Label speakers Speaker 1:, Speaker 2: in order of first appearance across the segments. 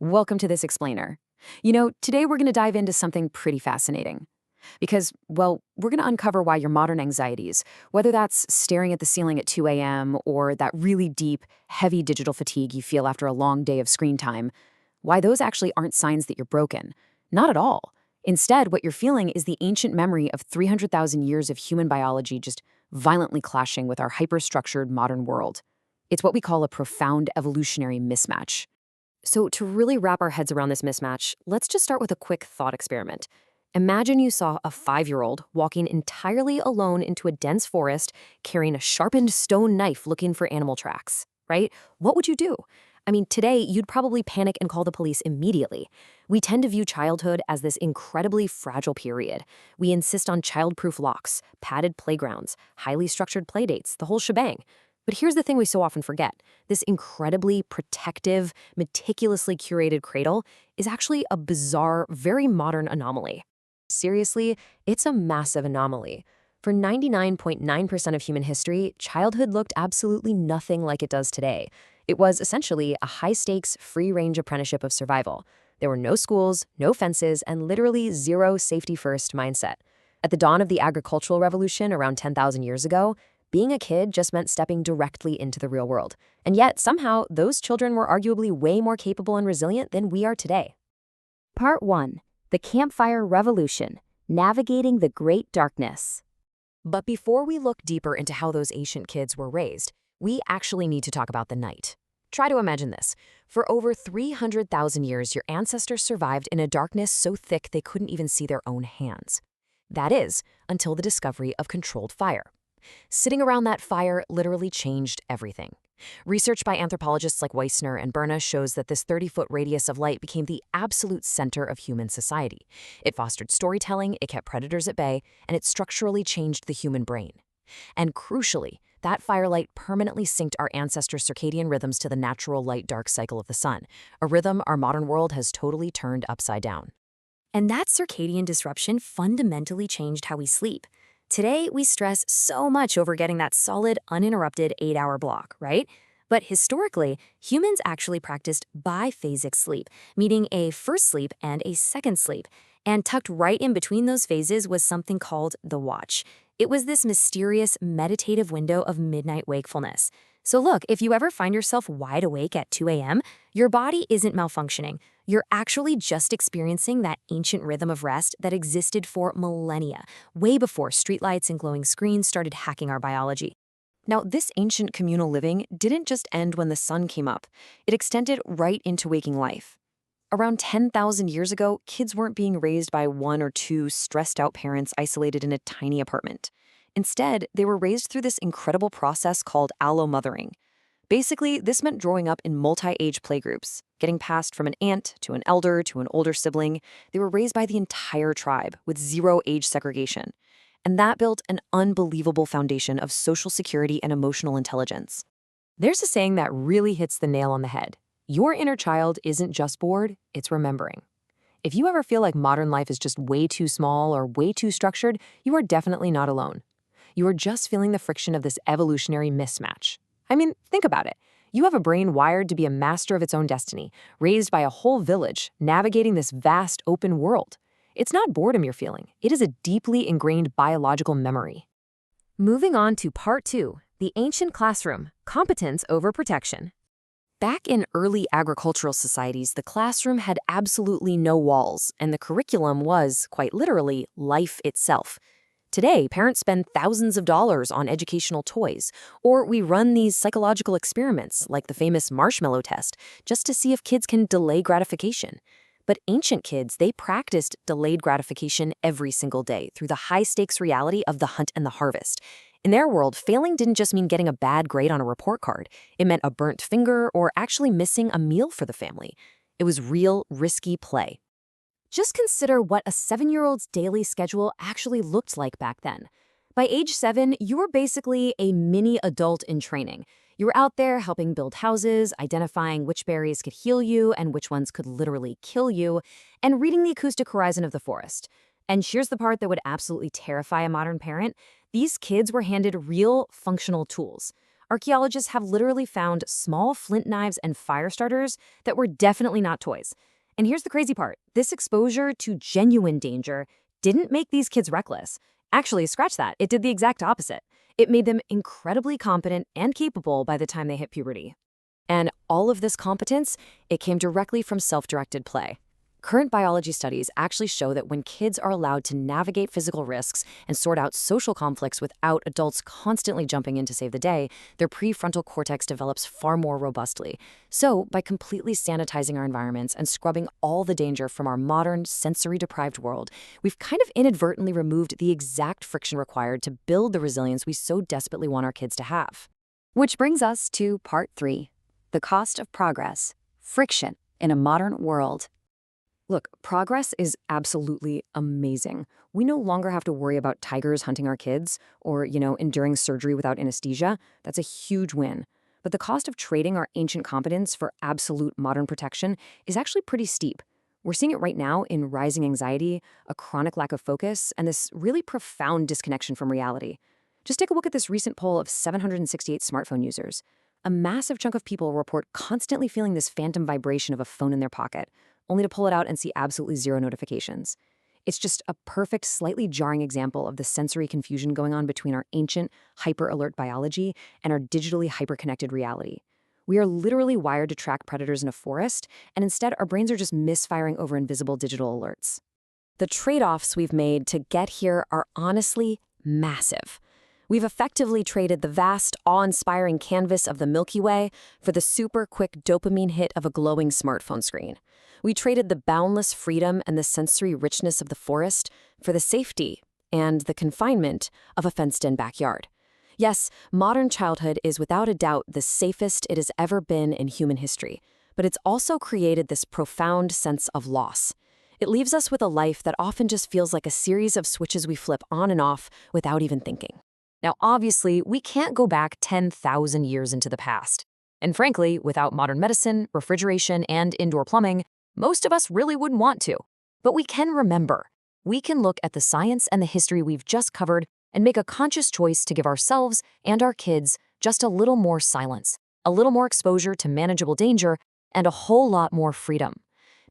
Speaker 1: Welcome to this explainer. Today we're going to dive into something pretty fascinating. Because, well, we're going to uncover why your modern anxieties, whether that's staring at the ceiling at 2 a.m. or that really deep, heavy digital fatigue you feel after a long day of screen time, why those actually aren't signs that you're broken. Not at all. Instead, what you're feeling is the ancient memory of 300,000 years of human biology just violently clashing with our hyper-structured modern world. It's what we call a profound evolutionary mismatch. So, to really wrap our heads around this mismatch, let's just start with a quick thought experiment. Imagine you saw a 5-year-old walking entirely alone into a dense forest carrying a sharpened stone knife looking for animal tracks, right? What would you do? I mean, today, you'd probably panic and call the police immediately. We tend to view childhood as this incredibly fragile period. We insist on child-proof locks, padded playgrounds, highly structured playdates, the whole shebang. But here's the thing we so often forget. This incredibly protective, meticulously curated cradle is actually a bizarre, very modern anomaly. Seriously, it's a massive anomaly. For 99.9% of human history, childhood looked absolutely nothing like it does today. It was essentially a high-stakes, free-range apprenticeship of survival. There were no schools, no fences, and literally zero safety-first mindset. At the dawn of the agricultural revolution around 10,000 years ago, being a kid just meant stepping directly into the real world. And yet, somehow, those children were arguably way more capable and resilient than we are today.
Speaker 2: Part 1. The Campfire Revolution, Navigating the Great Darkness.
Speaker 1: But before we look deeper into how those ancient kids were raised, we actually need to talk about the night. Try to imagine this. For over 300,000 years, your ancestors survived in a darkness so thick they couldn't even see their own hands. That is, until the discovery of controlled fire. Sitting around that fire literally changed everything. Research by anthropologists like Weissner and Berna shows that this 30-foot radius of light became the absolute center of human society. It fostered storytelling, it kept predators at bay, and it structurally changed the human brain. And crucially, that firelight permanently synced our ancestors' circadian rhythms to the natural light-dark cycle of the sun, a rhythm our modern world has totally turned upside down.
Speaker 2: And that circadian disruption fundamentally changed how we sleep. Today, we stress so much over getting that solid, uninterrupted 8-hour block, right? But historically, humans actually practiced biphasic sleep, meaning a first sleep and a second sleep. And tucked right in between those phases was something called the watch. It was this mysterious, meditative window of midnight wakefulness. So look, if you ever find yourself wide awake at 2 a.m., your body isn't malfunctioning. You're actually just experiencing that ancient rhythm of rest that existed for millennia, way before streetlights and glowing screens started hacking our biology.
Speaker 1: Now, this ancient communal living didn't just end when the sun came up. It extended right into waking life. Around 10,000 years ago, kids weren't being raised by one or two stressed-out parents isolated in a tiny apartment. Instead, they were raised through this incredible process called allo-mothering. Basically, this meant growing up in multi-age playgroups, getting passed from an aunt to an elder to an older sibling. They were raised by the entire tribe with zero age segregation. And that built an unbelievable foundation of social security and emotional intelligence. There's a saying that really hits the nail on the head. Your inner child isn't just bored, it's remembering. If you ever feel like modern life is just way too small or way too structured, you are definitely not alone. You are just feeling the friction of this evolutionary mismatch. I mean, think about it. You have a brain wired to be a master of its own destiny, raised by a whole village, navigating this vast, open world. It's not boredom you're feeling. It is a deeply ingrained biological memory.
Speaker 2: Moving on to Part 2, The Ancient Classroom, Competence over Protection.
Speaker 1: Back in early agricultural societies, the classroom had absolutely no walls, and the curriculum was, quite literally, life itself. Today, parents spend thousands of dollars on educational toys, or we run these psychological experiments, like the famous marshmallow test, just to see if kids can delay gratification. But ancient kids, they practiced delayed gratification every single day through the high-stakes reality of the hunt and the harvest. In their world, failing didn't just mean getting a bad grade on a report card. It meant a burnt finger or actually missing a meal for the family. It was real, risky play.
Speaker 2: Just consider what a 7-year-old's daily schedule actually looked like back then. By age 7, you were basically a mini adult in training. You were out there helping build houses, identifying which berries could heal you and which ones could literally kill you, and reading the acoustic horizon of the forest. And here's the part that would absolutely terrify a modern parent. These kids were handed real, functional tools. Archaeologists have literally found small flint knives and fire starters that were definitely not toys. And here's the crazy part. This exposure to genuine danger didn't make these kids reckless. Actually, scratch that. It did the exact opposite. It made them incredibly competent and capable by the time they hit puberty. And all of this competence, it came directly from self-directed play. Current biology studies actually show that when kids are allowed to navigate physical risks and sort out social conflicts without adults constantly jumping in to save the day, their prefrontal cortex develops far more robustly. So, by completely sanitizing our environments and scrubbing all the danger from our modern, sensory-deprived world, we've kind of inadvertently removed the exact friction required to build the resilience we so desperately want our kids to have.
Speaker 1: Which brings us to part 3, the cost of progress, friction in a modern world. Look, progress is absolutely amazing. We no longer have to worry about tigers hunting our kids or, enduring surgery without anesthesia. That's a huge win. But the cost of trading our ancient competence for absolute modern protection is actually pretty steep. We're seeing it right now in rising anxiety, a chronic lack of focus, and this really profound disconnection from reality. Just take a look at this recent poll of 768 smartphone users. A massive chunk of people report constantly feeling this phantom vibration of a phone in their pocket, only to pull it out and see absolutely zero notifications. It's just a perfect, slightly jarring example of the sensory confusion going on between our ancient, hyper-alert biology and our digitally hyper-connected reality. We are literally wired to track predators in a forest, and instead our brains are just misfiring over invisible digital alerts. The trade-offs we've made to get here are honestly massive. We've effectively traded the vast, awe-inspiring canvas of the Milky Way for the super-quick dopamine hit of a glowing smartphone screen. We traded the boundless freedom and the sensory richness of the forest for the safety and the confinement of a fenced-in backyard. Yes, modern childhood is without a doubt the safest it has ever been in human history, but it's also created this profound sense of loss. It leaves us with a life that often just feels like a series of switches we flip on and off without even thinking. Now, obviously, we can't go back 10,000 years into the past. And frankly, without modern medicine, refrigeration, and indoor plumbing, most of us really wouldn't want to. But we can remember. We can look at the science and the history we've just covered and make a conscious choice to give ourselves and our kids just a little more silence, a little more exposure to manageable danger, and a whole lot more freedom.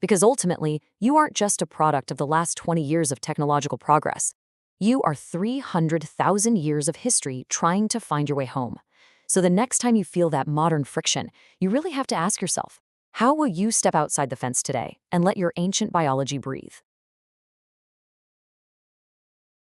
Speaker 1: Because ultimately, you aren't just a product of the last 20 years of technological progress. You are 300,000 years of history trying to find your way home. So the next time you feel that modern friction, you really have to ask yourself, how will you step outside the fence today and let your ancient biology breathe?